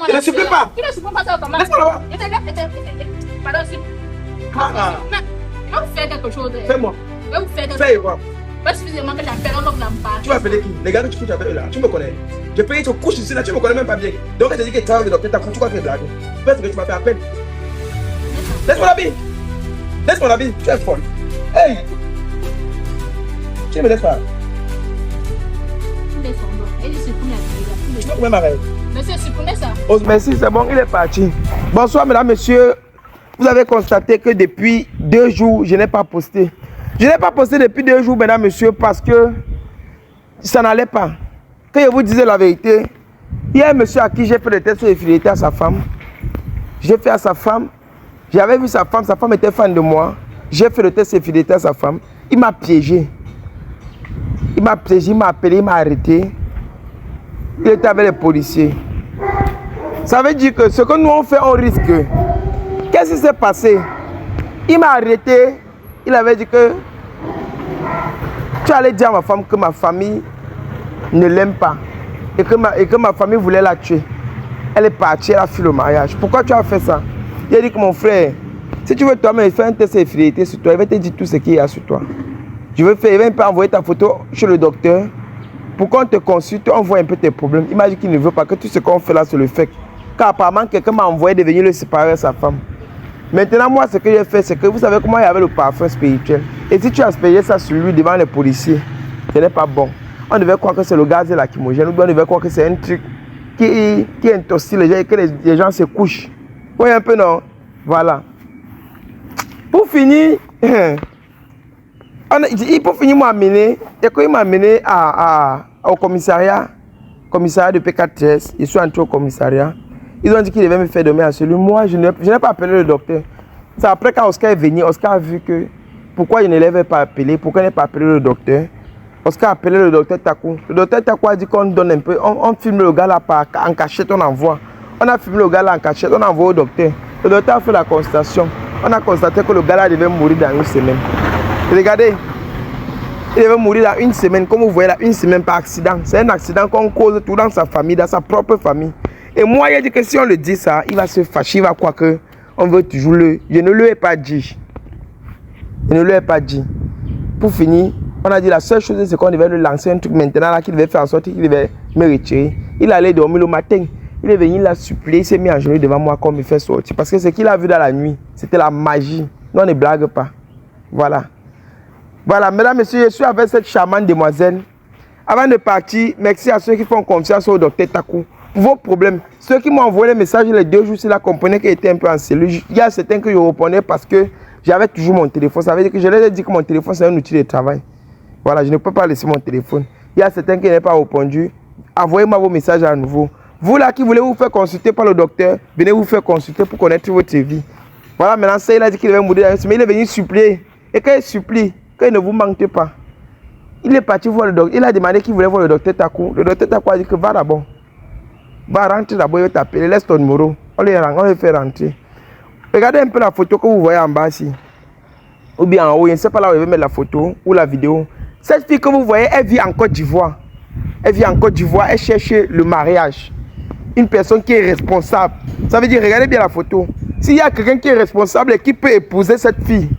Je ne supprime pas. Tu ne supprimes pas ça automatiquement. Laisse-moi là-bas. Pardon, s'il va vous faire quelque chose. Fais-moi. Il va vous faire quelque Fais chose. quoi? Pas suffisamment que j'appelle un homme n'aime Tu vas appeler qui? Les gars que tu couches avec eux là, tu me connais. Je paye ton couche ici là, tu me connais même pas bien. Donc quand tu dis que tu as le docteur, tu crois que tu blagues. Fais ce que tu m'as fait appel. Laisse-moi la bille. Laisse-moi la bille, tu es folle. Hey! Tu ne me laisses pas. Tu peux même arrêter. Monsieur, supprimez ça. Oh, merci, c'est bon, il est parti. Bonsoir, mesdames, messieurs. Vous avez constaté que depuis 2 jours, je n'ai pas posté. Je n'ai pas posté depuis 2 jours, mesdames, messieurs, parce que ça n'allait pas. Quand je vous disais la vérité, il y a un monsieur à qui j'ai fait le test de fidélité à sa femme. J'ai fait à sa femme. J'avais vu sa femme était fan de moi. J'ai fait le test de fidélité à sa femme. Il m'a piégé. Il m'a piégé, il m'a appelé, il m'a arrêté. Il était avec les policiers. Ça veut dire que ce que nous on fait, on risque. Qu'est-ce qui s'est passé? Il m'a arrêté. Il avait dit que tu allais dire à ma femme que ma famille ne l'aime pas et que ma famille voulait la tuer. Elle est partie, elle a fui le mariage. Pourquoi tu as fait ça? Il a dit que mon frère, si tu veux toi-même faire un test de fidélité sur toi, il va te dire tout ce qu'il y a sur toi. Il va un peu envoyer ta photo chez le docteur pour qu'on te consulte, on voit un peu tes problèmes. Il m'a dit qu'il ne veut pas que tout ce qu'on fait là, c'est le fait. Car apparemment, quelqu'un m'a envoyé de venir le séparer de sa femme. Maintenant, moi, ce que j'ai fait, c'est que vous savez comment il y avait le parfum spirituel. Et si tu as aspergé ça sur lui devant les policiers, ce n'est pas bon. On devait croire que c'est le gaz lacrymogène, ou on devait croire que c'est un truc qui intoxique les gens et que les gens se couchent. Vous voyez un peu, non? Voilà. Pour finir, pour finir, m'a amené, et quand il m'a amené au commissariat de P4TS, je suis entré au commissariat. Ils ont dit qu'ils devaient me faire dormir à celui. Moi, je n'ai pas appelé le docteur. C'est après quand Oscar est venu, Oscar a vu que pourquoi je ne l'avais pas appelé, pourquoi je n'ai pas appelé le docteur. Oscar a appelé le docteur Takou. Le docteur Takou a dit qu'on donne un peu, on filme le gars là en cachette, on envoie. On a filmé le gars là en cachette, on envoie au docteur. Le docteur a fait la constatation. On a constaté que le gars là devait mourir dans 1 semaine. Regardez, il devait mourir dans 1 semaine, comme vous voyez là, 1 semaine par accident. C'est un accident qu'on cause tout dans sa famille, dans sa propre famille. Et moi, il a dit que si on le dit ça, il va se fâcher, il va croire que on veut toujours le... Je ne lui ai pas dit. Je ne lui ai pas dit. Pour finir, on a dit la seule chose, c'est qu'on devait le lancer un truc maintenant là, qu'il devait faire en sorte qu'il devait me retirer. Il allait dormir le matin. Il est venu la supplier, il s'est mis en genoux devant moi comme il fait sortir. Parce que ce qu'il a vu dans la nuit, c'était la magie. Non, on ne blague pas. Voilà. Voilà, mesdames, messieurs, je suis avec cette charmante demoiselle. Avant de partir, merci à ceux qui font confiance au docteur Takou. Pour vos problèmes, ceux qui m'ont envoyé les messages les 2 jours, c'est là comprenaient qu'il était un peu en cellule. Il y a certains que je répondais parce que j'avais toujours mon téléphone. Ça veut dire que je leur ai dit que mon téléphone c'est un outil de travail. Voilà, je ne peux pas laisser mon téléphone. Il y a certains qui n'ont pas répondu. Envoyez-moi vos messages à nouveau. Vous là qui voulez vous faire consulter par le docteur, venez vous faire consulter pour connaître votre vie. Voilà, maintenant ça, il a dit qu'il devait mourir dans 1 semaine. Il est venu supplier. Et quand il supplie, qu'il ne vous manque pas. Il est parti voir le docteur. Il a demandé qu'il voulait voir le docteur Takou. Le docteur Takou a dit que va d'abord. Va rentrer d'abord, il va t'appeler, laisse ton numéro. On le fait rentrer. Regardez un peu la photo que vous voyez en bas ici. Ou bien en haut, je ne sais pas là où je vais mettre la photo ou la vidéo. Cette fille que vous voyez, elle vit en Côte d'Ivoire. Elle vit en Côte d'Ivoire, elle cherche le mariage. Une personne qui est responsable. Ça veut dire, regardez bien la photo. S'il y a quelqu'un qui est responsable et qui peut épouser cette fille,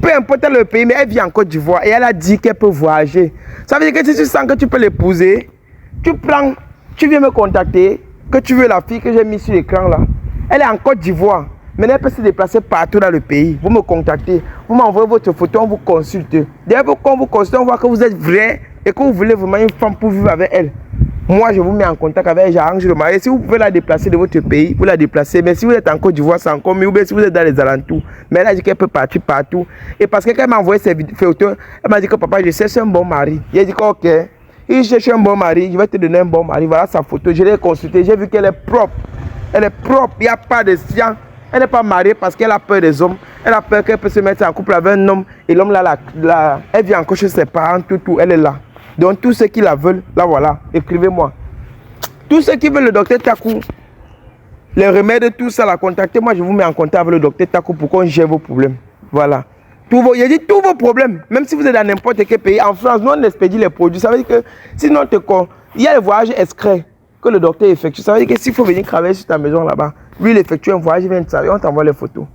peu importe le pays, mais elle vit en Côte d'Ivoire et elle a dit qu'elle peut voyager. Ça veut dire que si tu sens que tu peux l'épouser, tu viens me contacter, que tu veux la fille que j'ai mise sur l'écran là. Elle est en Côte d'Ivoire. Maintenant, elle peut se déplacer partout dans le pays. Vous me contactez, vous m'envoyez votre photo, on vous consulte. D'ailleurs, quand on vous consulte, on voit que vous êtes vrai et que vous voulez vraiment une femme pour vivre avec elle. Moi, je vous mets en contact avec elle, j'arrange le mariage. Si vous pouvez la déplacer de votre pays, vous la déplacez. Mais si vous êtes en Côte d'Ivoire, c'est encore mieux. Ou bien si vous êtes dans les alentours. Mais elle a dit qu'elle peut partir partout. Et parce qu'elle m'a envoyé ses photos, elle m'a dit que papa, je cherche un bon mari. Il a dit que ok, il cherche un bon mari, je vais te donner un bon mari. Voilà sa photo. Je l'ai consultée, j'ai vu qu'elle est propre. Elle est propre, il n'y a pas de science. Elle n'est pas mariée parce qu'elle a peur des hommes. Elle a peur qu'elle peut se mettre en couple avec un homme. Et l'homme là, elle vient encore chez ses parents, tout, elle est là. Donc tous ceux qui la veulent, là voilà, écrivez-moi. Tous ceux qui veulent le docteur Takou, les remèdes, tout ça, la contactez-moi, je vous mets en contact avec le docteur Takou pour qu'on gère vos problèmes. Voilà. Il dit tous vos problèmes, même si vous êtes dans n'importe quel pays. En France, nous on expédie les produits. Ça veut dire que sinon il y a les voyages exprès. que le docteur effectue. Ça veut dire que s'il faut venir travailler sur ta maison là-bas, lui, il effectue un voyage, il vient de travailler, on t'envoie les photos.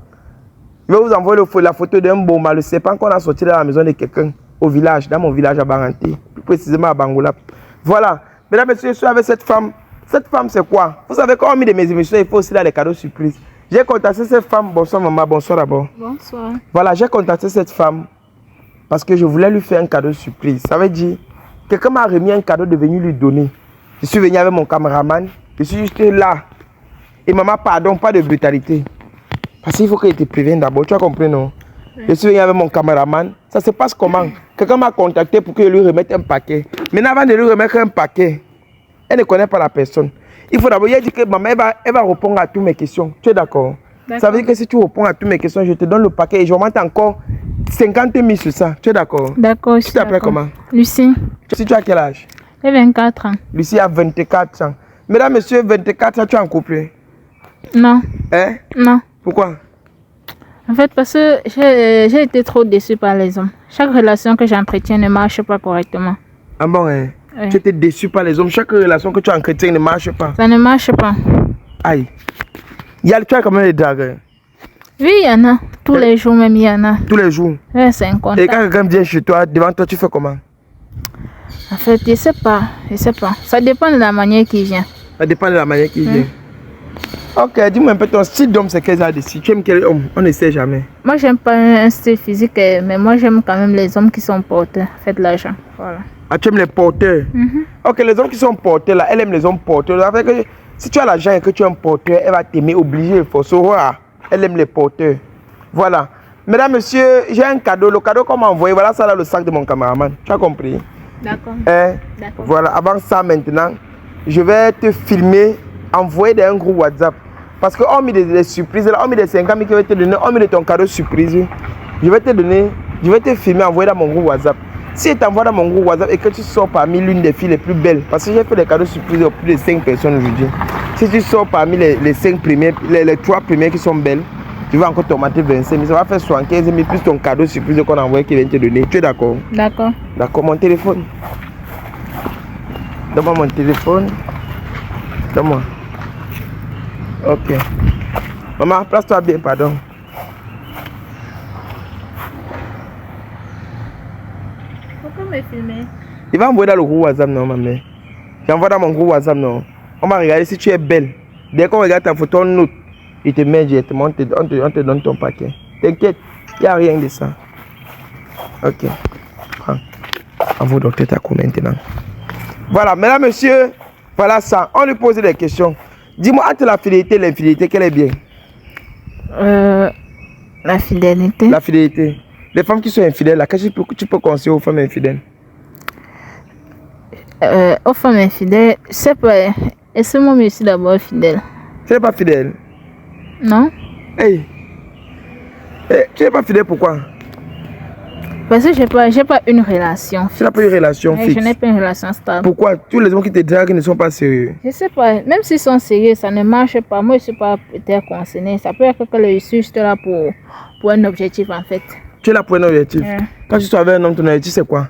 Je vais vous envoyer la photo d'un bomba, le serpent qu'on a sorti de la maison de quelqu'un au village, dans mon village à Baranté, plus précisément à Bangoulap. Voilà. Mesdames et messieurs, je suis avec cette femme. Cette femme, c'est quoi? Vous savez, quand on met de mes émissions, il faut aussi là les cadeaux surprises. J'ai contacté cette femme. Bonsoir, maman. Bonsoir d'abord. Bonsoir. Voilà, j'ai contacté cette femme parce que je voulais lui faire un cadeau surprise. Ça veut dire, quelqu'un m'a remis un cadeau de venir lui donner. Je suis venu avec mon caméraman. Je suis juste là. Et maman, pardon, pas de brutalité. Parce qu'il faut qu'elle te prévienne d'abord. Tu as compris, non? Oui. Je suis venu avec mon caméraman. Ça se passe comment? Quelqu'un m'a contacté pour que je lui remette un paquet. Maintenant, avant de lui remettre un paquet, elle ne connaît pas la personne. Il faut d'abord, il a dit que maman, elle va répondre à toutes mes questions. Tu es d'accord? Ça veut dire que si tu réponds à toutes mes questions, je te donne le paquet et je remonte encore 50 000 sur ça. Tu es d'accord? D'accord. Tu t'appelles comment? Lucie. Si tu as quel âge? J'ai 24 ans. Lucie a 24 ans. Mesdames, messieurs, 24 ans, tu es en couple? Non. Hein? Non. Pourquoi? En fait, parce que j'ai été trop déçue par les hommes. Chaque relation que j'entretiens ne marche pas correctement. Ah bon, hein? Oui. Tu étais déçu par les hommes. Chaque relation que tu entretiens ne marche pas. Ça ne marche pas. Aïe. Tu as quand même des dragueurs? Oui, il y en a. Tous les jours même, il y en a. Tous les jours? Oui, c'est un contact. Et quand quelqu'un vient chez toi, devant toi, tu fais comment? En fait, je sais pas. Ça dépend de la manière qu'il vient. Ça dépend de la manière qu'il vient. Ok, dis-moi un peu ton style d'homme, c'est quel genre de style? Tu aimes quel homme? On ne sait jamais. Moi, j'aime pas un style physique, mais moi, j'aime quand même les hommes qui sont porteurs. Faites de l'argent. Voilà. Ah, tu aimes les porteurs? Ok, les hommes qui sont porteurs, là, elle aime les hommes porteurs. Ça fait que si tu as l'argent et que tu es un porteur, elle va t'aimer, obligé, force. Elle aime les porteurs. Voilà. Mesdames, messieurs, j'ai un cadeau. Le cadeau qu'on m'a envoyé, voilà ça là, le sac de mon caméraman. Tu as compris? D'accord. D'accord. Voilà, avant ça maintenant, je vais te filmer, envoyer un groupe WhatsApp. Parce qu'on met des surprises, là, on met des 50 000 qui vont te donner, on met de ton cadeau surprise. Je vais te filmer, envoyer dans mon groupe WhatsApp. Si tu t'envoies dans mon groupe WhatsApp et que tu sors parmi l'une des filles les plus belles, parce que j'ai fait des cadeaux surprises aux plus de 5 personnes aujourd'hui. Si tu sors parmi les 5 premiers, les 3 premiers qui sont belles, tu vas encore t'augmenter 25 000. Ça va faire 75 000 plus ton cadeau surprise qu'on a envoyé qui vient te donner. Tu es d'accord? D'accord. D'accord, mon téléphone. Donne-moi mon téléphone. Donne-moi. Ok. Maman, place-toi bien, pardon. Pourquoi me filmer? Il va envoyer dans le groupe WhatsApp, non, maman. J'envoie dans mon groupe WhatsApp, non. On va regarder si tu es belle. Dès qu'on regarde ta photo, on note. Il te met directement, on te donne ton paquet. T'inquiète, il n'y a rien de ça. Ok. Prends. Envoie docteur ta cour maintenant. Voilà, mesdames, messieurs, voilà ça. On lui pose des questions. Dis-moi, entre la fidélité et l'infidélité, quelle est bien? La fidélité. La fidélité. Les femmes qui sont infidèles, là, qu'est-ce que tu peux conseiller aux femmes infidèles? Aux femmes infidèles, c'est pas. Est-ce que moi, je suis d'abord fidèle? Tu n'es pas fidèle? Non. Hey. Tu n'es pas fidèle, pourquoi? Parce que j'ai pas une relation fixe. Tu n'as pas une relation fixe? Je n'ai pas une relation stable. Pourquoi? Tous les hommes qui te draguent ne sont pas sérieux? Je sais pas. Même s'ils sont sérieux, ça ne marche pas. Moi, je ne suis pas peut-être concerné. Ça peut être que je suis juste là pour un objectif, en fait. Tu es là pour un objectif? Quand tu sois avec un homme, ton objectif, c'est quoi?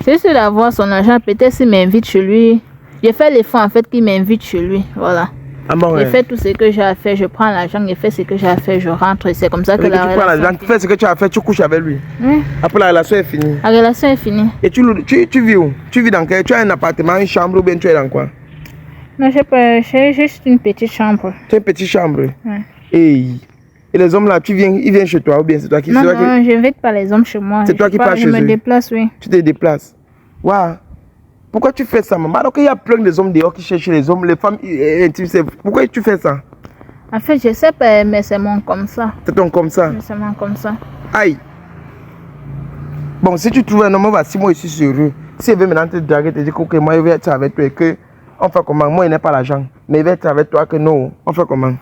C'est juste d'avoir son argent. Peut-être s'il m'invite chez lui. Je fais l'effort, en fait, qu'il m'invite chez lui. Voilà. Ah bon, je fais tout ce que j'ai à faire, je prends l'argent, je fais ce que j'ai à faire, je rentre. C'est comme ça que la relation... Tu prends l'argent, tu fais ce que tu as à faire, tu couches avec lui. Après, la relation est finie. La relation est finie. Et tu vis où? Tu vis dans quel? Tu as un appartement, une chambre ou bien tu es dans quoi? Non, j'ai juste une petite chambre. Tu as une petite chambre? Et les hommes là, ils viennent chez toi ou bien c'est toi qui... Non, je n'invite pas les hommes chez moi. C'est toi qui pars chez eux? Je me déplace, oui. Tu te déplaces? Waouh! Pourquoi tu fais ça, maman? Alors qu'il y a plein de hommes dehors qui cherchent les hommes, les femmes intimes. Pourquoi tu fais ça? En fait, je sais pas, mais c'est mon comme ça. C'est ton comme ça? C'est mon comme ça. Aïe! Bon, si tu trouves un homme, si moi je suis sérieux, si il veut maintenant te draguer, te dire que moi je vais être avec toi et que on fait comment? Moi il n'est pas l'argent, mais il va être avec toi que non, on fait comment?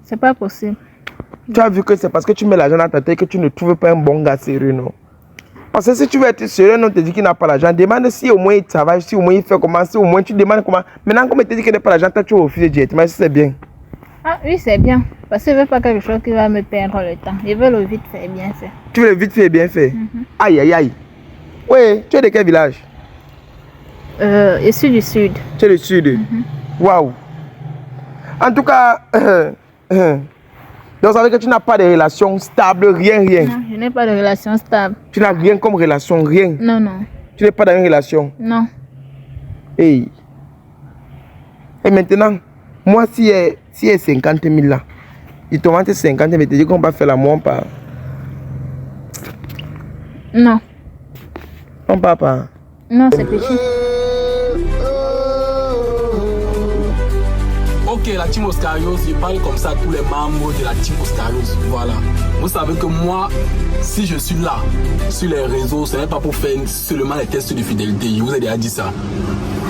C'est pas possible. Tu as vu que c'est parce que tu mets l'argent dans ta tête que tu ne trouves pas un bon gars sérieux, non? Parce que si tu veux être sérieux, on te dit qu'il n'a pas l'argent. Demande si au moins il travaille, si au moins il fait comment, si au moins tu demandes comment. Maintenant, comme il te dit qu'il n'a pas l'argent, toi tu refuses directement, si c'est bien. Ah oui, c'est bien. Parce qu'il ne veut pas quelque chose qui va me perdre le temps. Il veut le vite fait, bien fait. Tu veux le vite fait, bien fait? Aïe, aïe, aïe. Oui, tu es de quel village? Je suis du sud. Tu es du sud. Waouh. En tout cas, donc ça veut dire que tu n'as pas de relation stable, rien. Non, je n'ai pas de relation stable. Tu n'as rien comme relation, rien. Non. Tu n'es pas dans une relation. Non. Hey. Et maintenant, moi, si il y a 50 000 là, il te vend 50 000, mais tu dis qu'on va faire l'amour, on part. Non. On part pas. Non, c'est petit. Ok, la team Oscarios, je parle comme ça à tous les membres de la team Oscarios. Voilà. Vous savez que moi, si je suis là, sur les réseaux, ce n'est pas pour faire seulement les tests de fidélité. Je vous ai déjà dit ça.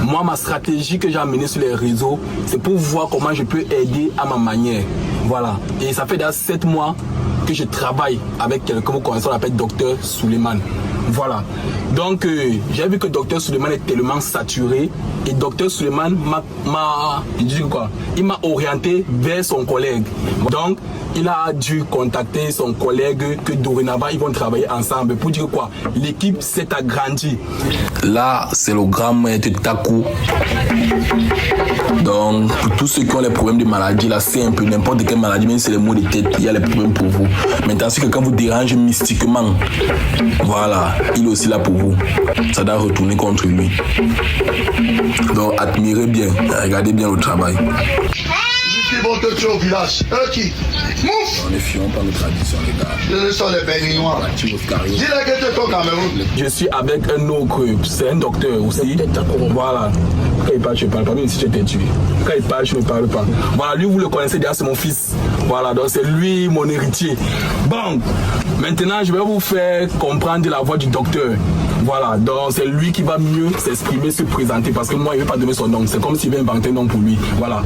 Moi, ma stratégie que j'ai amenée sur les réseaux, c'est pour voir comment je peux aider à ma manière. Voilà. Et ça fait déjà 7 mois que je travaille avec quelqu'un, vous connaissez, on l'appelle Dr Suleiman. Voilà. Donc, j'ai vu que Dr Suleiman est tellement saturé et Dr Suleiman il m'a orienté vers son collègue. Donc, il a dû contacter son collègue que dorénavant, ils vont travailler ensemble. Pour dire quoi? L'équipe s'est agrandie. Là, c'est le grand maître Taku. Donc, pour tous ceux qui ont les problèmes de maladie, là, c'est un peu n'importe quelle maladie, même si c'est les maux de tête, il y a les problèmes pour vous. Maintenant, si quelqu'un vous dérange mystiquement, voilà, il est aussi là pour vous. Ça doit retourner contre lui. Donc, admirez bien, regardez bien le travail. Qui vont te tuer au village? Qui? Mouf! On est fiers par nos traditions, les gars. Ce sont les Béninois. Dis-le que tu es au Cameroun. Je suis avec un autre, c'est un docteur aussi. Voilà. Quand il parle, je ne parle pas, même si je t'ai tué. Quand il parle, je ne parle pas. Voilà, lui, vous le connaissez déjà, c'est mon fils. Voilà, donc c'est lui mon héritier. Bon, maintenant, je vais vous faire comprendre la voix du docteur. Voilà, donc c'est lui qui va mieux s'exprimer, se présenter, parce que moi, il ne veut pas donner son nom. C'est comme s'il veut inventer un nom pour lui. Voilà.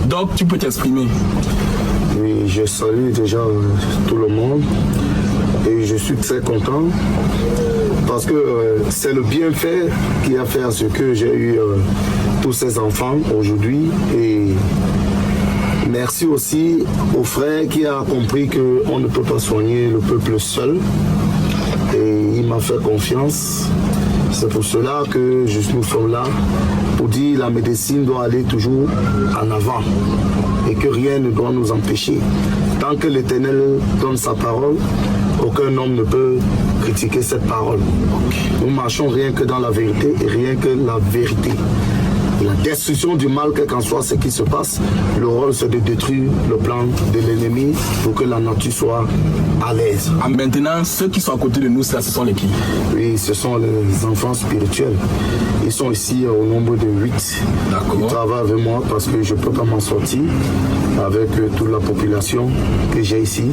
Donc, tu peux t'exprimer. Oui, je salue déjà tout le monde et je suis très content parce que c'est le bienfait qui a fait à ce que j'ai eu tous ces enfants aujourd'hui. Et merci aussi au frère qui a compris qu'on ne peut pas soigner le peuple seul. Et il m'a fait confiance. C'est pour cela que nous sommes là pour dire que la médecine doit aller toujours en avant et que rien ne doit nous empêcher. Tant que l'Éternel donne sa parole, aucun homme ne peut critiquer cette parole. Nous marchons rien que dans la vérité et rien que la vérité. La destruction du mal, quel qu'en soit ce qui se passe, le rôle c'est de détruire le plan de l'ennemi pour que la nature soit à l'aise. Maintenant, ceux qui sont à côté de nous, ça, ce sont les qui? Oui, ce sont les enfants spirituels. Ils sont ici au nombre de 8. D'accord. Ils travaillent avec moi parce que je ne peux pas m'en sortir avec toute la population que j'ai ici.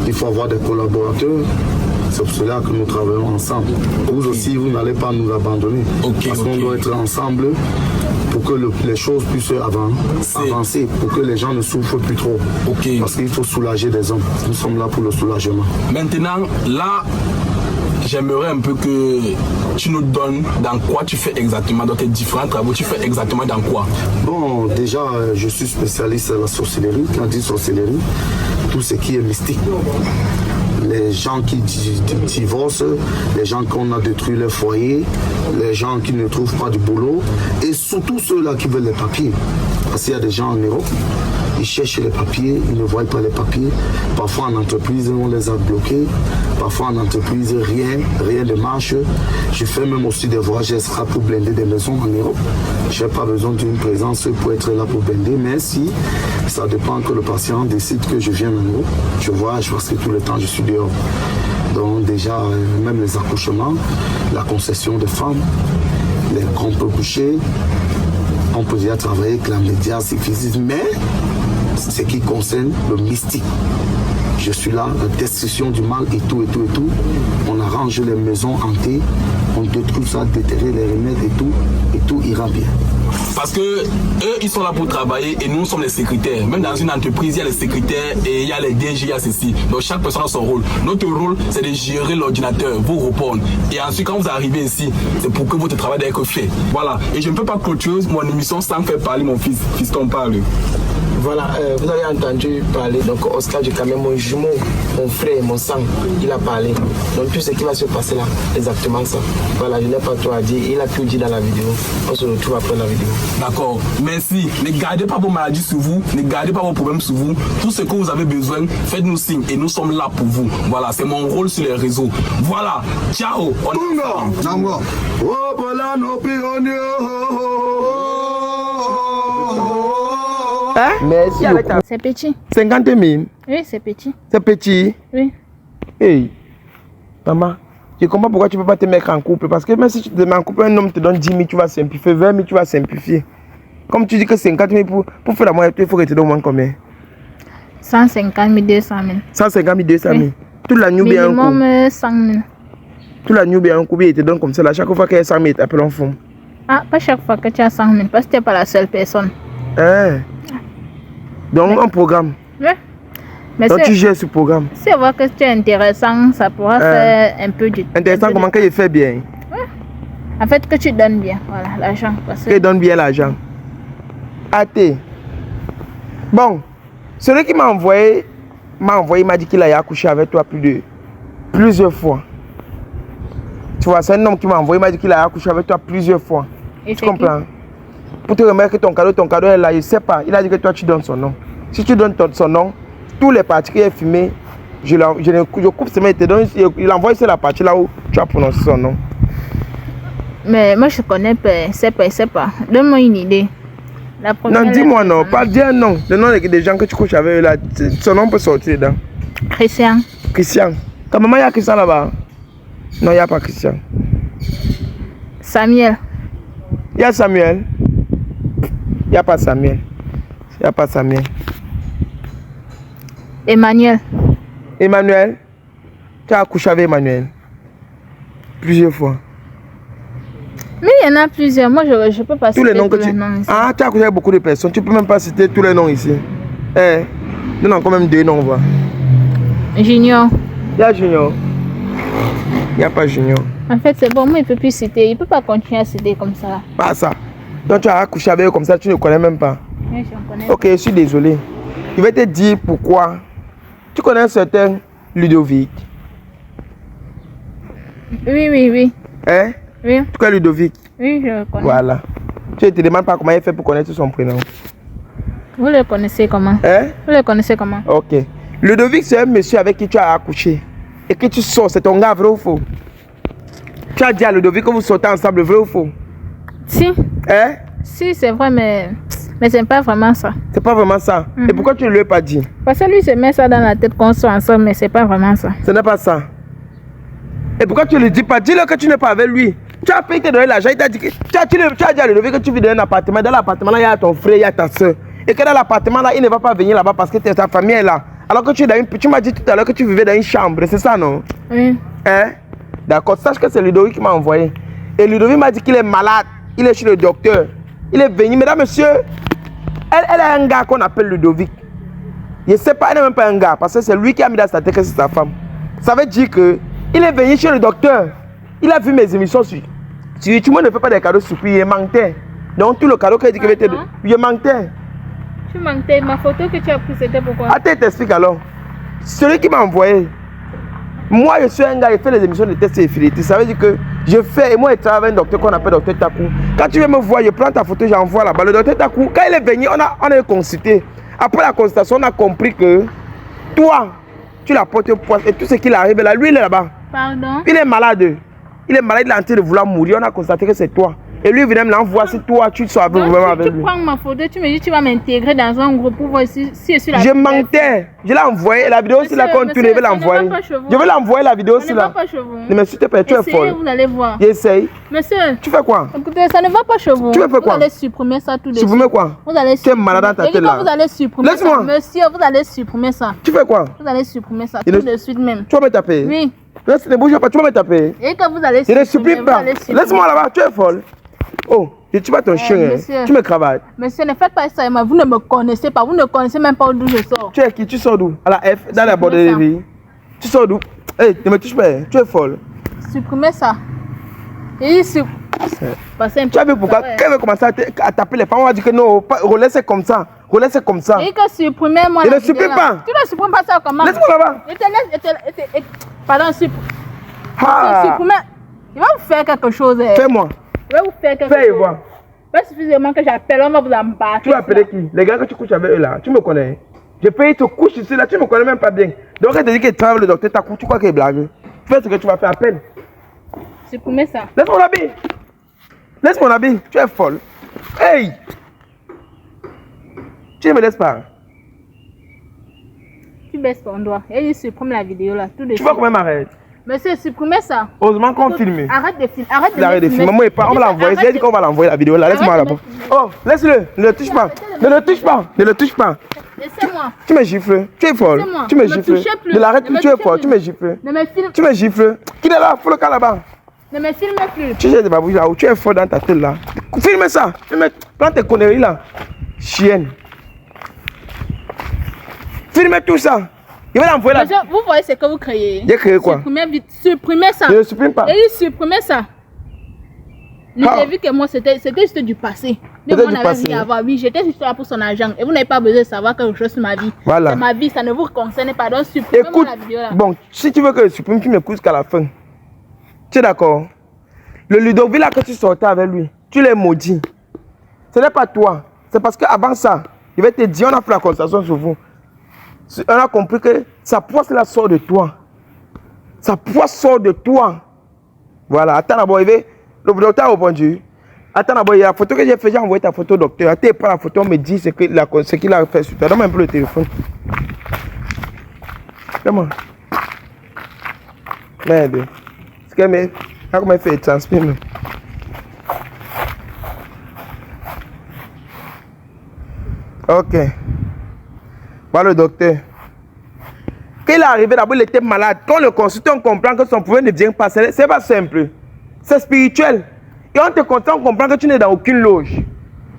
Il faut avoir des collaborateurs. C'est pour cela que nous travaillons ensemble. Vous aussi, vous n'allez pas nous abandonner. Parce qu'on doit être ensemble pour que les choses puissent avancer, pour que les gens ne souffrent plus trop. Parce qu'il faut soulager les hommes. Nous sommes là pour le soulagement. Maintenant, là, j'aimerais un peu que tu nous donnes dans quoi tu fais exactement, dans tes différents travaux, tu fais exactement dans quoi? Bon, déjà, je suis spécialiste à la sorcellerie. Quand on dit sorcellerie, tout ce qui est mystique. Les gens qui divorcent, les gens qu'on a détruit leur foyer, les gens qui ne trouvent pas de boulot et surtout ceux-là qui veulent les papiers. Parce qu'il y a des gens en Europe, ils cherchent les papiers, ils ne voient pas les papiers. Parfois en entreprise, on les a bloqués. Parfois en entreprise, rien ne marche. Je fais même aussi des voyages extra pour blinder des maisons en Europe. Je n'ai pas besoin d'une présence pour être là pour blinder, mais si ça dépend que le patient décide que je viens en Europe, je voyage parce que tout le temps je suis dehors. Donc déjà, même les accouchements, la concession des femmes, les groupes couchés, on peut déjà travailler avec la médias et physique, mais ce qui concerne le mystique. Je suis là, la destruction du mal et tout. On arrange les maisons hantées, on détruit ça, déterrer les remèdes et tout ira bien. Parce que eux, ils sont là pour travailler et nous sommes les secrétaires. Même dans une entreprise, il y a les secrétaires et il y a les DG, il y a ceci. Donc chaque personne a son rôle. Notre rôle, c'est de gérer l'ordinateur, vous répondre. Et ensuite, quand vous arrivez ici, c'est pour que votre travail doit être fait. Voilà. Et je ne peux pas clôturer mon émission sans faire parler mon fils. Fiston parle. Voilà, vous avez entendu parler, donc Oscar du Cameroun, mon jumeau, mon frère, mon sang, il a parlé. Donc tout ce qui va se passer là, exactement ça. Voilà, je n'ai pas tout à dire, il a tout dit dans la vidéo. On se retrouve après la vidéo. D'accord, merci. Ne gardez pas vos maladies sur vous, ne gardez pas vos problèmes sur vous. Tout ce que vous avez besoin, faites-nous signe et nous sommes là pour vous. Voilà, c'est mon rôle sur les réseaux. Voilà, ciao. Hein? Merci beaucoup. C'est petit. 50 000. Oui, c'est petit. C'est petit. Oui. Hey, maman, je comprends pourquoi tu ne peux pas te mettre en couple. Parce que même si tu te mets en couple, un homme te donne 10 000, tu vas simplifier. 20 000, tu vas simplifier. Comme tu dis que 50 000 pour faire la moitié, il faut que tu te donnes moins combien? 150 000, 200 000. 150 000, 200 000. Oui. Toute la nuit bien un coup. Minimum 100 000. Toute la nuit bien un coup, il te donne comme ça. Là, chaque fois qu'il y a 100 000, il t'appelle en fond. Ah, pas chaque fois que tu as 100 000, parce que tu n'es pas la seule personne. Hein? Donc, un programme. Oui. Mais Donc, tu gères ce programme. si on voit que tu es intéressant, ça pourra faire un peu du... Intéressant, comment qu'il fait bien? Oui. En fait, que tu donnes bien, voilà, l'argent. Qu'il donne bien l'argent. Athée. Bon, celui qui m'a envoyé, il m'a dit qu'il a accouché avec toi plusieurs fois. Tu vois, c'est un homme qui m'a envoyé, il m'a dit qu'il a accouché avec toi plusieurs fois. Et tu comprends? Pour te remettre ton cadeau est là, il ne sait pas. Il a dit que toi tu donnes son nom. Si tu donnes son nom, tous les parties qui sont filmées, je coupe ce mec, il envoie sur la partie là où tu as prononcé son nom. Mais moi je connais pas, c'est pas. Donne-moi une idée. La première Non, dis-moi non, pas dire non. Le nom des gens que tu couches avec là, son nom peut sortir dedans. Christian. Christian. Ta maman, il y a Christian là-bas? Non, il n'y a pas Christian. Samuel. Il y a Samuel. Il n'y a pas Samuel. Il n'y a pas Samuel. Emmanuel. Emmanuel. Tu as accouché avec Emmanuel. Plusieurs fois. Mais il y en a plusieurs. Moi, je peux pas tous citer les noms que tous tu... les noms ici. Ah, tu as accouché avec beaucoup de personnes. Tu peux même pas citer tous les noms ici. Eh, nous avons quand même 2 noms, on voit. Junior. Il y a Junior. Il n'y a pas Junior. En fait, c'est bon, moi, il ne peut plus citer. Il ne peut pas continuer à citer comme ça. Pas ça. Donc tu as accouché avec eux comme ça, tu ne connais même pas. Oui, je connais. Ok, je suis désolé. Je vais te dire pourquoi. Tu connais un certain Ludovic? Oui. Hein? Oui. Tu connais Ludovic? Oui, je le connais. Voilà. Tu ne te demandes pas comment il fait pour connaître son prénom. Vous le connaissez comment? Hein? Vous le connaissez comment? Ok. Ludovic, c'est un monsieur avec qui tu as accouché. Et que tu sors, c'est ton gars, vrai ou faux? Tu as dit à Ludovic que vous sortez ensemble, vrai ou faux? Si. Hein? Si, c'est vrai, mais c'est pas vraiment ça. C'est pas vraiment ça. Et pourquoi tu ne lui as pas dit? Parce que lui, se met ça dans la tête qu'on soit ensemble, mais c'est pas vraiment ça. Ce n'est pas ça. Et pourquoi tu ne lui dis pas? Dis-le que tu n'es pas avec lui. Tu as payé te donner l'argent, il t'a dit que tu as dit à Ludovic que tu vis dans un appartement. Dans l'appartement là, il y a ton frère, il y a ta soeur. Et que dans l'appartement là, il ne va pas venir là-bas parce que ta famille est là. Alors que tu m'as dit tout à l'heure que tu vivais dans une chambre, c'est ça non? Oui. Hein? D'accord, sache que c'est Ludovic qui m'a envoyé. Et Ludovic m'a dit qu'il est malade, il est chez le docteur. Il est venu, mesdames, messieurs, elle a un gars qu'on appelle Ludovic. Je ne sais pas, elle n'est même pas un gars, parce que c'est lui qui a mis dans sa tête que c'est sa femme. Ça veut dire que il est venu chez le docteur. Il a vu mes émissions sur YouTube, ne fais pas des cadeaux surpris, il mentait. Donc tout le cadeau qu'il dit qu'il va te donner, il mentait. Tu mentais, ma photo que tu as prise, c'était pourquoi? Attends, je t'explique alors. Celui qui m'a envoyé, moi je suis un gars, il fait les émissions de tests et fidélité. Ça veut dire que je fais, et moi je travaille avec un docteur qu'on appelle docteur Takou. Quand tu viens me voir, je prends ta photo, j'envoie là-bas. Le docteur Takou, quand il est venu, on a consulté. Après la consultation, on a compris que toi, tu la portes au poids et tout ce qui arrive là, lui il est là-bas. Pardon? Il est malade. Il est malade, il est en train de vouloir mourir. On a constaté que c'est toi. Et lui, il venait me l'envoyer si toi, tu sois vraiment avec lui. Tu prends ma photo, tu me dis que tu vas m'intégrer dans un groupe pour voir si je suis là. Je mentais. Je l'ai envoyé. La vidéo, si la compte, tu devais l'envoyer. Je vais l'envoyer la vidéo si là. Mais s'il te plaît, tu es folle. Vous allez voir. J'essaye. Monsieur. Tu fais quoi? Écoutez, ça ne va pas chez vous. Tu veux faire quoi? Vous allez supprimer ça tout de suite. Supprimer quoi? Vous allez supprimer. Tu es malade dans ta tête là. Vous allez supprimer Laisse-moi. ça. Monsieur, vous allez supprimer ça. Tu fais quoi? Vous allez supprimer ça tout de suite même. Tu vas me taper? Oui. Ne bouge pas, tu vas me taper. Et que vous allez supprimer. Je ne supprime pas. Laisse-moi là-bas, tu es folle. Oh, je tue pas ton chien, hein. Tu me cravates. Monsieur, ne faites pas ça, vous ne me connaissez pas, vous ne connaissez même pas d'où je sors. Tu es qui? Tu sors d'où? À la F, dans la borderie. Tu sors d'où? Hey, ne me touche pas, tu es folle. Supprimez ça. Et Tu as vu pourquoi? Quand elle veut commencer à taper les femmes, on va dire que non, relais c'est comme ça. Relais c'est comme ça. Et que supprimer-moi. Ne supprime pas. Tu ne supprimes pas ça comment? Laisse-moi là-bas. Pardon, supprimer. Il va vous faire quelque chose. Fais-moi. Il va vous faire quelque Fais et chose. vois. Pas suffisamment que j'appelle, on va vous embarquer. Tu vas appeler qui? Les gars que tu couches avec eux là, tu me connais. Je paye te couche ici là, tu me connais même pas bien. Donc elle te dit que tu travailles le docteur, tu crois qu'elle blague. Fais ce que tu vas faire, appelle. Supprimer ça. Laisse mon habit. Laisse mon habit, tu es folle. Hey! Tu ne me laisses pas. Tu baisses ton doigt. Et il supprime la vidéo là. Tout de Tu vas quand même arrêter. Monsieur, supprimez ça. Heureusement qu'on filme. Arrête de filmer. Arrête de filmer. Moi, on va l'envoyer. J'ai dit qu'on va l'envoyer la vidéo là. Laisse-moi là-bas. Oh, laisse-le. Ne le touche pas. Ne le touche pas. Ne le touche pas. Laissez-moi. Tu me gifles. Tu es folle. Tu me gifles. Ne l'arrête plus. Tu es folle. Tu me gifles. Ne me filme. Tu me gifles. Qui est là? Faut le cas là-bas. Ne me filme plus. Tu sais des babouilles là où tu es folle dans ta tête là. Filme ça. Prends tes conneries là. Chienne. Filme tout ça. Il va l'envoyer là. Vous voyez ce que vous créez. J'ai créé quoi? Supprimez ça. Je ne supprime pas. Et supprimez ça. Vous avez vu que moi c'était juste du passé. Mais moi, on avait vu avoir. Oui, j'étais juste là pour son argent. Et vous n'avez pas besoin de savoir quelque chose sur ma vie. Voilà. C'est ma vie, ça ne vous concerne pas. Donc supprimez la vidéo là. Bon, si tu veux que je supprime, tu m'écoutes jusqu'à la fin. Tu es d'accord? Le Ludovic là que tu sortais avec lui, tu l'as maudit. Ce n'est pas toi. C'est parce qu'avant ça, il va te dire, on a fait la conversation sur vous. On a compris que sa poisse là sort de toi. Sa poisse sort de toi. Voilà, attends d'abord, le docteur a répondu. Attends d'abord, il y a la photo que j'ai fait, j'ai envoyé ta photo au docteur. Attends, pas la photo, on me dit ce qu'il a fait sur toi. Donne-moi un peu le téléphone. Comment? Merde. Ce qu'elle m'a fait, il transpire. Ok. Voilà le docteur. Quand il est arrivé d'abord, il était malade. Quand le consultant comprend que son problème ne vient pas, c'est pas simple. C'est spirituel. Et on te comprend que tu n'es dans aucune loge.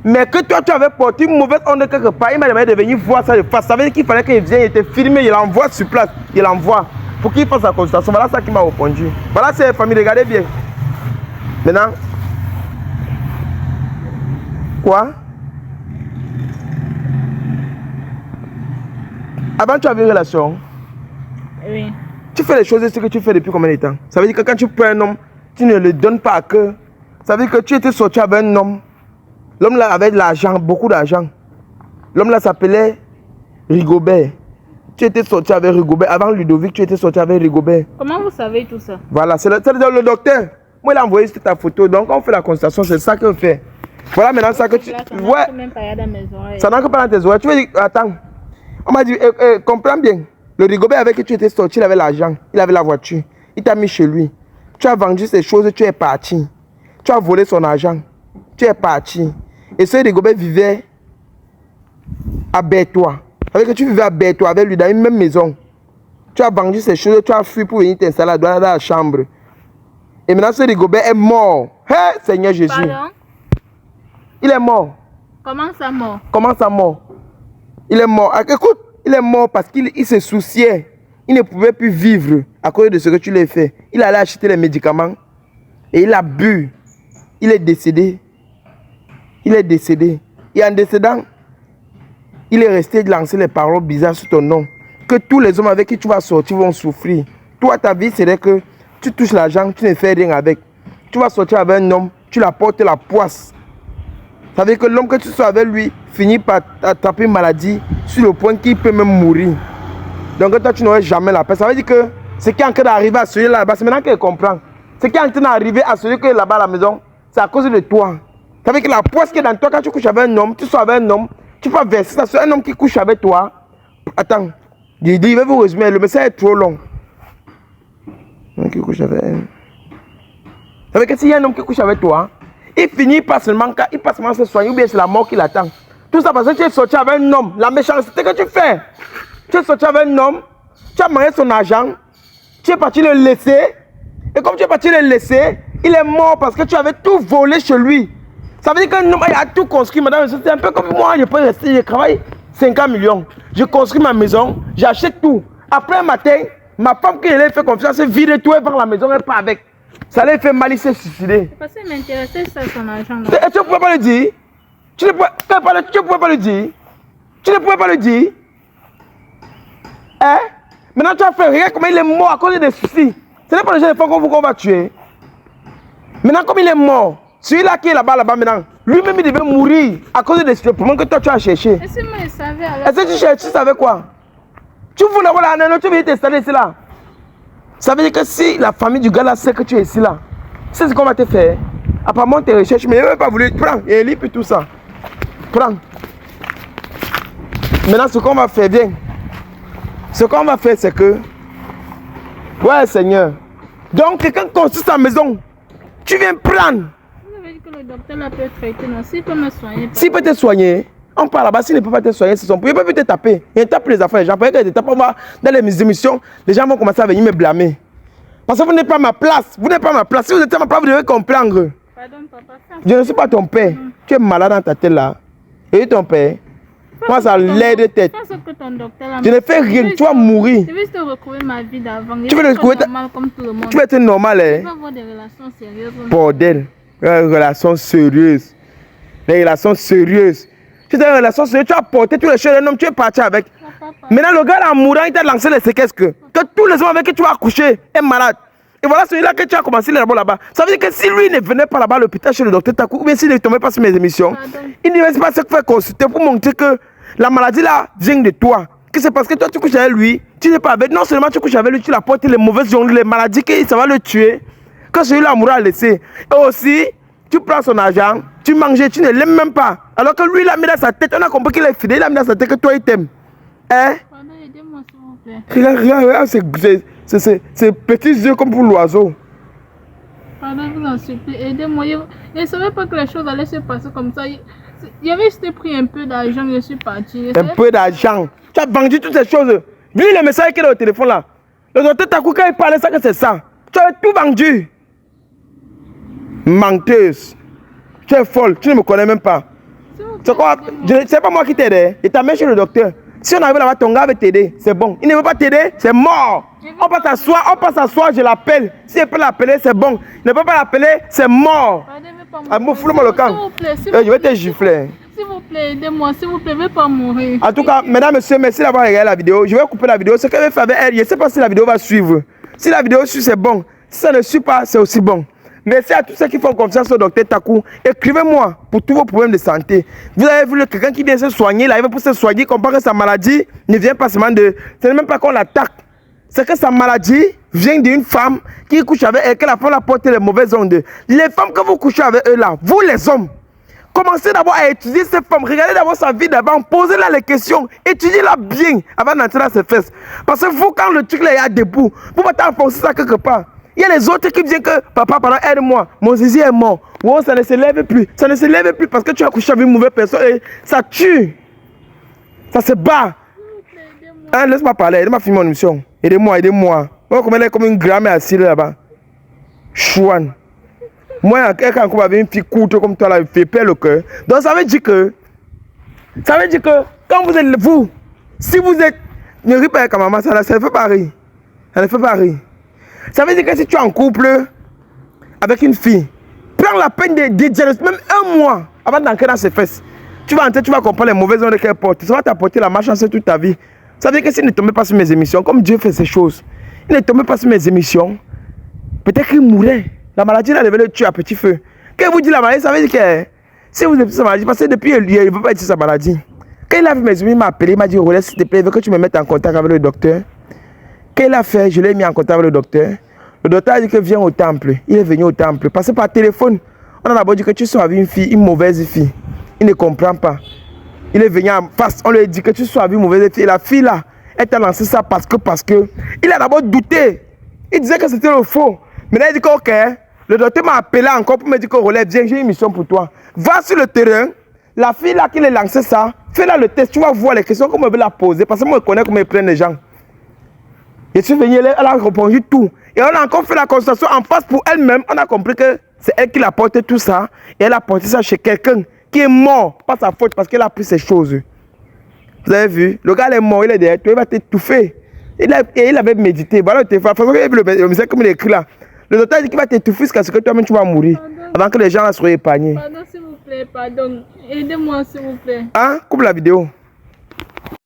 Mais que toi, tu avais porté une mauvaise onde quelque part. Il m'a demandé de venir voir ça de face. Ça veut dire qu'il fallait qu'il vienne, il était filmé, il l'envoie sur place. Il l'envoie pour qu'il fasse la consultation. Voilà ça qui m'a répondu. Voilà, c'est la famille, regardez bien. Maintenant. Quoi? Avant, tu avais une relation. Oui. Tu fais les choses, ce que tu fais depuis combien de temps? Ça veut dire que quand tu prends un homme, tu ne le donnes pas à cœur. Ça veut dire que tu étais sorti avec un homme. L'homme là avait de l'argent, beaucoup d'argent. L'homme là s'appelait Rigobert. Tu étais sorti avec Rigobert. Avant Ludovic, tu étais sorti avec Rigobert. Comment vous savez tout ça? Voilà, c'est le docteur. Moi, il a envoyé ta photo. Donc, on fait la constatation. C'est ça qu'on fait. Voilà maintenant ça que tu. Ouais. Ça n'a que pas dans tes oreilles. Tu veux dire, attends. On m'a dit, comprends bien. Le Rigobert avec qui tu étais sorti, il avait l'argent. Il avait la voiture. Il t'a mis chez lui. Tu as vendu ces choses, tu es parti. Tu as volé son argent. Tu es parti. Et ce Rigobert vivait à Bertois. Avec que tu vivais à Bertois avec lui dans une même maison. Tu as vendu ces choses, tu as fui pour venir t'installer dans la chambre. Et maintenant ce Rigobert est mort. Hey, Seigneur Jésus. Pardon? Il est mort. Comment ça mort? Comment ça mort? Il est mort. Écoute, il est mort parce qu'il se souciait. Il ne pouvait plus vivre à cause de ce que tu lui as fait. Il allait acheter les médicaments et il a bu. Il est décédé. Il est décédé. Et en décédant, il est resté lancer les paroles bizarres sur ton nom. Que tous les hommes avec qui tu vas sortir vont souffrir. Toi, ta vie serait que tu touches l'argent, tu ne fais rien avec. Tu vas sortir avec un homme, tu l'apportes la poisse. Ça veut dire que l'homme que tu sois avec lui finit par attraper une maladie sur le point qu'il peut même mourir. Donc toi, tu n'aurais jamais la paix. Ça veut dire que ce qui est en train d'arriver à celui là-bas, c'est maintenant qu'elle comprend. Ce qui est en train d'arriver à celui qui est là-bas à la maison, c'est à cause de toi. Ça veut dire que la poisse qui est dans toi, quand tu couches avec un homme, tu sois avec un homme, tu peux verser ça sur un homme qui couche avec toi. Attends, il va vous résumer, le message est trop long. Un homme qui couche avec un. Ça veut dire que s'il y a un homme qui couche avec toi, il finit pas seulement se soigner ou bien c'est la mort qui l'attend. Tout ça parce que tu es sorti avec un homme. La méchanceté que tu fais. Tu es sorti avec un homme, tu as mangé son argent, tu es parti le laisser. Et comme tu es parti le laisser, il est mort parce que tu avais tout volé chez lui. Ça veut dire qu'un homme a tout construit, madame. C'est un peu comme moi, je peux rester, je travaille 50 millions. Je construis ma maison, j'achète tout. Après un matin, ma femme qui elle fait confiance, vide tout et vend la maison, elle part avec. Ça allait faire mal, il s'est suicidé. Parce que m'intéressait ça, son argent. Et tu ne pouvais pas le dire. Tu ne pouvais pas le dire. Tu ne pouvais pas le dire. Hein? Maintenant, tu as fait rien comme il est mort à cause des soucis. Ce n'est pas le genre de femme qu'on va tuer. Maintenant, comme il est mort, celui-là qui est là-bas, maintenant, lui-même, il devait mourir à cause des soucis que toi, tu as cherché. Est-ce que moi, je savais alors? Est-ce que tu cherches, tu savais quoi? Tu voulais avoir la nana, tu veux t'installer ici là. Ça veut dire que si la famille du gars là sait que tu es ici là, c'est ce qu'on va te faire. Apparemment, tes recherches, mais il n'a pas voulu. Prends, et lit puis tout ça. Prends. Maintenant, ce qu'on va faire, bien. Ce qu'on va faire, c'est que. Ouais, Seigneur. Donc, quelqu'un construit sa maison. Tu viens prendre. Vous avez dit que le docteur là peut traiter, non? S'il peut me soigner. S'il peut te soigner, on parle là-bas. S'il ne peut pas te soigner, c'est son problème. Il peut te taper. Il tape les affaires. Les gens, parce que te tape, dans les émissions, les gens vont commencer à venir me blâmer. Parce que vous n'êtes pas à ma place. Vous n'êtes pas à ma place. Si vous êtes à ma place, vous devez comprendre. Pardon, papa. Je ne suis pas ton père. Tu es malade dans ta tête là. Et ton père. Moi, ça l'aide de tête. Je ne fais rien. Tu vas mourir. Je vais te retrouver ma vie d'avant. Tu veux retrouver normal comme tout le monde. Tu vas être normal, hein? Tu vas avoir des relations sérieuses. Bordel. Des relations sérieuses. Des relations sérieuses. Tu as des relations sérieuses. Tu as porté tous les choses d'un homme. Tu es parti avec. Maintenant, le gars en mourant, il t'a lancé les séquelles que tous les hommes avec qui tu vas accoucher est malade. Et voilà celui-là que tu as commencé là-bas. Ça veut dire que si lui ne venait pas là-bas à l'hôpital chez le docteur Takou, ou bien s'il ne tombait pas sur mes émissions, il ne va pas se faire consulter pour montrer que la maladie là vient de toi. Que c'est parce que toi tu couches avec lui, tu n'es pas avec. Non seulement tu couches avec lui, tu apportes les mauvaises ondes, les maladies, que ça va le tuer. Que celui-là mourra laissé. Et aussi, tu prends son argent, tu manges, tu ne l'aimes même pas. Alors que lui, il a mis dans sa tête, on a compris qu'il est fidèle, il a mis dans sa tête que toi il t'aime. Hein? Pardon, aidez-moi s'il vous plaît. Regarde, c'est petits yeux comme pour l'oiseau. Pardon, je vous en supplie, aidez-moi. Je ne savais pas que les choses allaient se passer comme ça. J'avais juste pris un peu d'argent, je suis parti. Un peu d'argent. Tu as vendu toutes ces choses. Vu les messages qu'il y a au téléphone là. Le docteur Takou, quand il parlait ça, que c'est ça. Tu as tout vendu. Menteuse. Tu es folle, tu ne me connais même pas. C'est pas moi qui t'aide. Il t'a mis chez le docteur. Si on arrive là-bas, ton gars va t'aider. C'est bon. Il ne veut pas t'aider, c'est mort. On passe s'asseoir, je l'appelle. Si elle peut l'appeler, c'est bon. Il ne peut pas l'appeler, c'est mort. Fous-le-moi le camp. Je vais te gifler. S'il vous plaît, aidez-moi, s'il vous plaît, ne vais pas mourir. En tout cas, mesdames, messieurs, merci d'avoir regardé la vidéo. Je vais couper la vidéo. Ce qu'elle veut faire avec elle, je ne sais pas si la vidéo va suivre. Si la vidéo suit, c'est bon. Si ça ne suit pas, c'est aussi bon. Merci à tous ceux qui font confiance au docteur Takou. Écrivez-moi pour tous vos problèmes de santé. Vous avez vu quelqu'un qui vient se soigner, il arrive pour se soigner, comprend que sa maladie ne vient pas seulement de... Ce n'est même pas qu'on l'attaque. C'est que sa maladie vient d'une femme qui couche avec elle, que la femme a porté les mauvaises ondes. Les femmes que vous couchez avec eux là, vous les hommes, commencez d'abord à étudier ces femmes. Regardez d'abord sa vie d'avant, posez-la les questions, étudiez-la bien avant d'entrer dans ses fesses. Parce que vous, quand le truc là est debout, vous pouvez t'enfoncer ça quelque part. Il y a les autres qui viennent que papa, pardon, aide-moi, mon zizi est mort. Oh, ça ne se lève plus. Ça ne se lève plus parce que tu as couché avec une mauvaise personne et ça tue. Ça se bat. Hein, laisse-moi parler, aide-moi à finir mon émission. Aidez-moi, aidez-moi. Moi, comme elle est comme une grand-mère assise là-bas. Chouane. Moi, quand on avait une fille courte comme toi, là, il fait peur le cœur. Donc, ça veut dire que quand vous êtes vous, si vous êtes. Ne ris pas avec maman, ça ne fait pas rire. Ça ne fait pas rire. Ça veut dire que si tu es en couple avec une fille, prends la peine de diagnostiquer même un mois avant d'entrer dans ses fesses. Tu vas entrer, tu vas comprendre les mauvaises ondes qu'elle porte. Ça va t'apporter la malchance toute ta vie. Ça veut dire que s'il ne tombait pas sur mes émissions, comme Dieu fait ces choses, il ne tombait pas sur mes émissions, peut-être qu'il mourrait. La maladie, là, devait le tuer à petit feu. Quand vous dites la maladie, ça veut dire que si vous êtes sa maladie, parce que depuis, il ne veut pas être sa maladie. Quand il a vu mes émissions, il m'a appelé, il m'a dit, Rolès, s'il te plaît, il veut que tu me mettes en contact avec le docteur. Quand il a fait, je l'ai mis en contact avec le docteur. Le docteur a dit que viens au temple. Il est venu au temple. Parce que par téléphone, on a d'abord dit que tu sois avec une fille, une mauvaise fille. Il ne comprend pas. Il est venu en face. On lui a dit que tu sois avec une mauvaise fille. Et la fille là, elle t'a lancé ça parce que. Il a d'abord douté. Il disait que c'était le faux. Maintenant il dit que ok. Le docteur m'a appelé encore pour me dire que relève, viens, j'ai une mission pour toi. Va sur le terrain. La fille là qui l'a lancé ça, fais-la le test. Tu vas voir les questions qu'on me veut la poser. Parce que moi je connais comment ils prennent les gens. Je suis venu, elle a répondu tout. Et on a encore fait la consultation en face pour elle-même. On a compris que c'est elle qui l'a porté tout ça. Et elle a porté ça chez quelqu'un qui est mort. Pas sa faute parce qu'elle a pris ces choses. Vous avez vu? Le gars est mort, il est derrière toi, il va t'étouffer. Il avait médité. Voilà le téléphone. De toute façon, il a vu le message comme il est écrit là. Le docteur dit qu'il va t'étouffer jusqu'à ce que toi-même tu vas mourir. Avant que les gens là soient épargnés. Pardon, s'il vous plaît, pardon. Aidez-moi, s'il vous plaît. Hein? Coupe la vidéo.